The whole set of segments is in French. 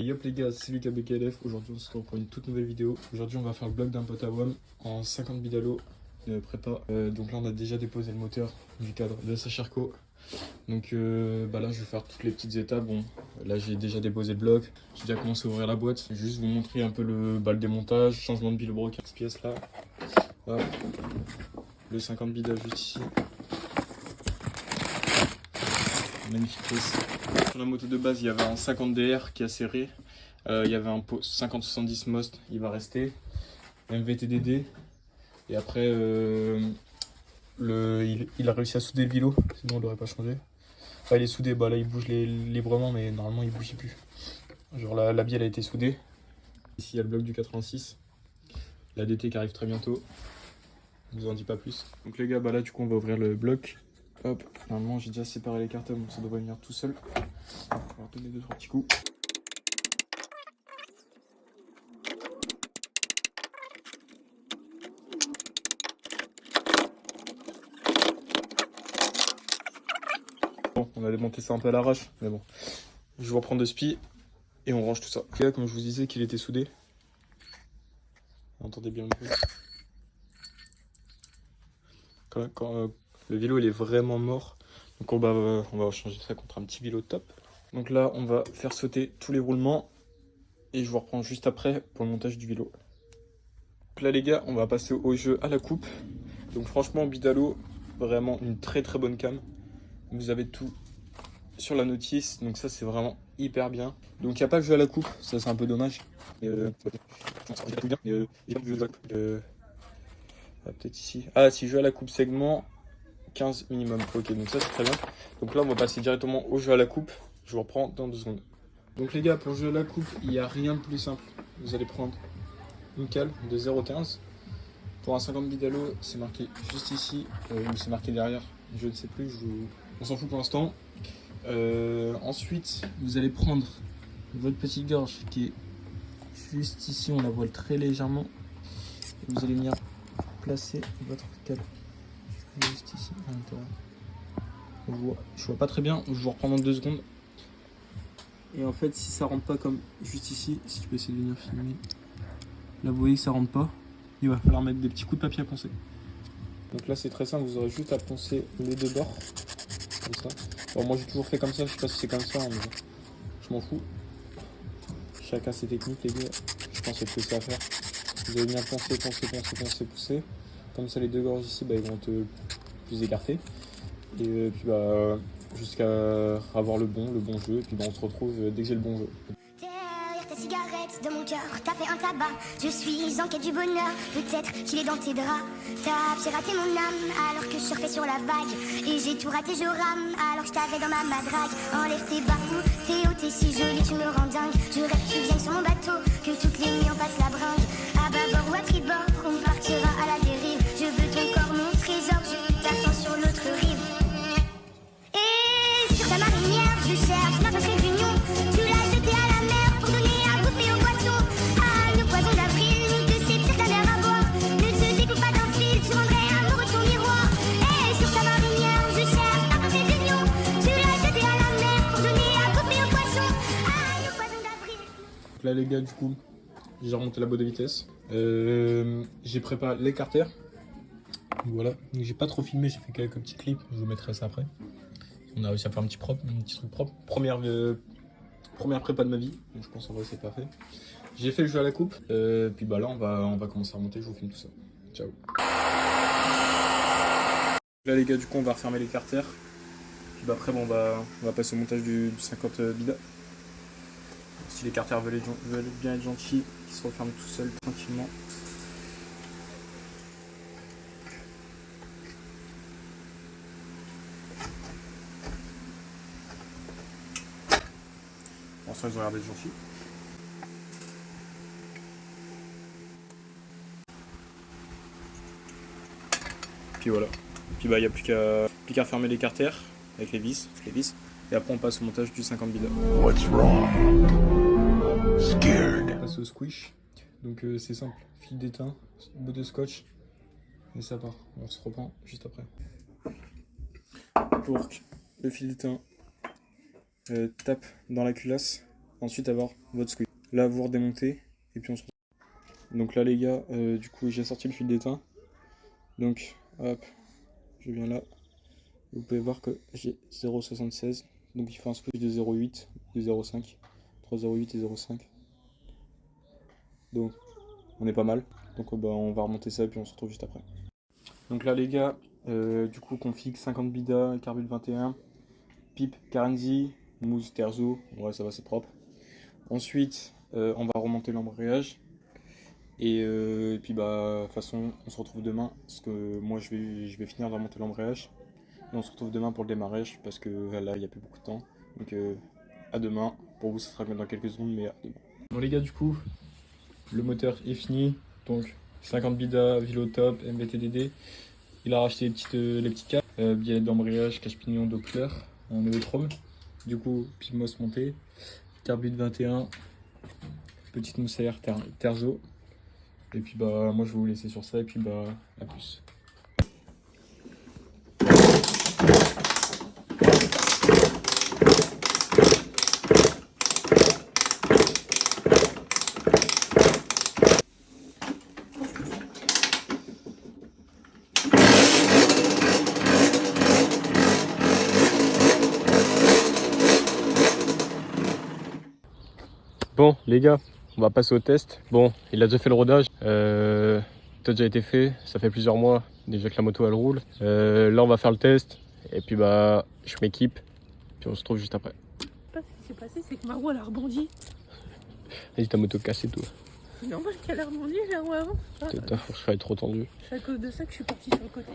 Et yop les gars, c'est Lucas BKLF. Aujourd'hui on se retrouve pour une toute nouvelle vidéo. Aujourd'hui on va faire le bloc d'un pote à WAM en 50 bidalo de prépa. Donc là on a déjà déposé le moteur du cadre de Sacharco. Donc là je vais faire toutes les petites étapes. Bon là j'ai déjà déposé le bloc, j'ai déjà commencé à ouvrir la boîte. Je vais juste vous montrer un peu le démontage, changement de bilbroc, 15 pièces là. Voilà. Le 50 bida juste ici. Magnifique pièce. Sur la moto de base il y avait un 50 DR qui a serré. Il y avait un 50-70 Most, il va rester. MVTDD. Et après, il a réussi à souder le vilo, sinon il n'aurait pas changé. Enfin, il est soudé, là il bouge librement, mais normalement il bouge plus. Genre la bielle a été soudée. Ici il y a le bloc du 86. La DT qui arrive très bientôt. Je vous en dis pas plus. Donc les gars, là du coup on va ouvrir le bloc. Hop, normalement j'ai déjà séparé les cartons, donc ça devrait venir tout seul. On va donner 2-3 petits coups. Bon, on a démonté ça un peu à l'arrache, mais bon. Je vais reprendre de spi et on range tout ça. Là, comme je vous disais qu'il était soudé. Vous entendez bien le bruit. Quand le vélo il est vraiment mort, donc on va changer ça contre un petit vélo top. Donc là, on va faire sauter tous les roulements et je vous reprends juste après pour le montage du vélo. Donc là les gars, on va passer au jeu à la coupe. Donc franchement, Bidalo, vraiment une très très bonne cam. Vous avez tout sur la notice, donc ça c'est vraiment hyper bien. Donc il n'y a pas le jeu à la coupe, ça c'est un peu dommage. Peut-être ici. Ah, si jeu à la coupe segment, 15 minimum. Ok, donc ça c'est très bien. Donc là on va passer directement au jeu à la coupe. Je vous reprends dans 2 secondes. Donc les gars, pour le jeu à la coupe, il n'y a rien de plus simple. Vous allez prendre une cale de 0,15. Pour un 50 bidalo, c'est marqué juste ici, ou c'est marqué derrière, je ne sais plus, on s'en fout pour l'instant. Ensuite, vous allez prendre votre petite gorge qui est juste ici, on la voile très légèrement. Et vous allez venir placer votre cale juste ici à l'intérieur. Je vois pas très bien, je vous reprends dans 2 secondes. Et en fait, si ça rentre pas comme juste ici, si tu peux essayer de venir filmer, là vous voyez que ça rentre pas, il va falloir mettre des petits coups de papier à poncer. Donc là c'est très simple, vous aurez juste à poncer les 2 bords, comme ça. Bon, moi j'ai toujours fait comme ça, je sais pas si c'est comme ça, mais je m'en fous. Chacun ses techniques les gars, je pense que c'est ça à faire. Vous allez bien poncer. Comme ça les 2 gorges ici ils vont être plus écartés. Et puis jusqu'à avoir le bon jeu, et puis on se retrouve dès que j'ai le bon jeu. Ta cigarette de mon cœur, t'as fait un tabac. Je suis en quête du bonheur, peut-être qu'il est dans tes draps. T'as piraté mon âme alors que je surfais sur la vague. Et j'ai tout raté, je rame alors que je t'avais dans ma madrague. Enlève tes barreaux, t'es haut, t'es si jolie, tu me rends dingue. Je rêve que tu viennes sur mon bateau, que toutes les nuits on fasse la bringue. À bâbord ou à tribord, on partira à la dérive. Je veux ton corps, mon trésor, je t'attends sur l'autre rive. Et sur ta marinière, je cherche notre réunion. Tu l'as jeté à la mer pour donner à bouffer aux poissons. Ah, nos poisons d'avril, nous deux c'est pire qu'un verre à boire. Ne te découpe pas d'un fil, tu rendrais amoureux ton miroir. Et sur ta marinière, je cherche notre réunion. Tu l'as jeté à la mer pour donner à bouffer aux poissons. Ah, nos poisons d'avril. Donc là les gars, du coup, j'ai remonté la boîte de vitesse. J'ai préparé l'écarter. Voilà, donc j'ai pas trop filmé, j'ai fait quelques petits clips, je vous mettrai ça après. On a réussi à faire un petit truc propre. Première prépa de ma vie, donc je pense en vrai c'est parfait. J'ai fait le jeu à la coupe, puis là on va commencer à remonter, je vous filme tout ça. Ciao. Là les gars, du coup on va refermer les carters. Puis après on va passer au montage du 50 bida. Si les carters veulent bien être gentils, ils se referment tout seuls tranquillement. Pour l'instant ils ont l'air d'être gentils. Puis voilà. Puis il n'y a plus qu'à fermer les carters avec les vis. Et après on passe au montage du 50 bida. What's wrong? Scared. On passe au squish. Donc c'est simple. Fil d'étain, bout de scotch. Et ça part. On se reprend juste après. Donc le fil d'étain tape dans la culasse. ensuite avoir votre squeeze. Là, vous redémontez et puis on se retrouve. Donc là, les gars, du coup, j'ai sorti le fil d'étain. Donc, hop, je viens là. Vous pouvez voir que j'ai 0,76. Donc il faut un squeeze de 0,8 ou 0,5. Entre 0,8 et 0,5. Donc, on est pas mal. Donc on va remonter ça et puis on se retrouve juste après. Donc là les gars, du coup config 50 bida, carbure 21, pipe Carenzi, mousse terzo, ouais ça va c'est propre. Ensuite on va remonter l'embrayage et puis de toute façon on se retrouve demain parce que moi je vais finir de remonter l'embrayage et on se retrouve demain pour le démarrage parce que là il n'y a plus beaucoup de temps. Donc à demain, pour vous ça sera dans quelques secondes mais à demain. Bon les gars du coup, le moteur est fini, donc 50 bida, vélo top, MBTDD. Il a racheté les petits câbles, biellette d'embrayage, cache-pignon, Doppler en néotrome. Du coup, Pimos monté, carbure 21, petite moussière, terzo. Et puis moi je vais vous laisser sur ça et puis à plus. Bon les gars, on va passer au test. Bon, il a déjà fait le rodage, tout a déjà été fait, ça fait plusieurs mois déjà que la moto elle roule. Là on va faire le test et puis je m'équipe, puis on se retrouve juste après. Ce qui s'est passé, c'est que ma roue elle a rebondi. Vas-y, ta moto cassée toi. C'est normal qu'elle a rebondi la roue avant. Ta fourche est trop tendue. C'est à cause de ça que je suis partie sur le côté.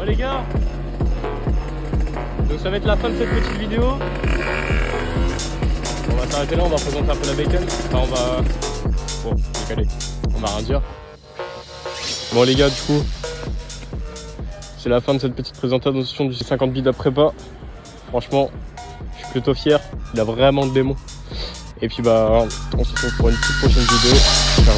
Les gars, donc ça va être la fin de cette petite vidéo. On va s'arrêter là, on va présenter un peu la bacon. Enfin on va rien dire. Bon les gars, du coup c'est la fin de cette petite présentation du 50 bida prépa. Franchement je suis plutôt fier, il a vraiment le démon. Et puis on se retrouve pour une toute prochaine vidéo. Ciao.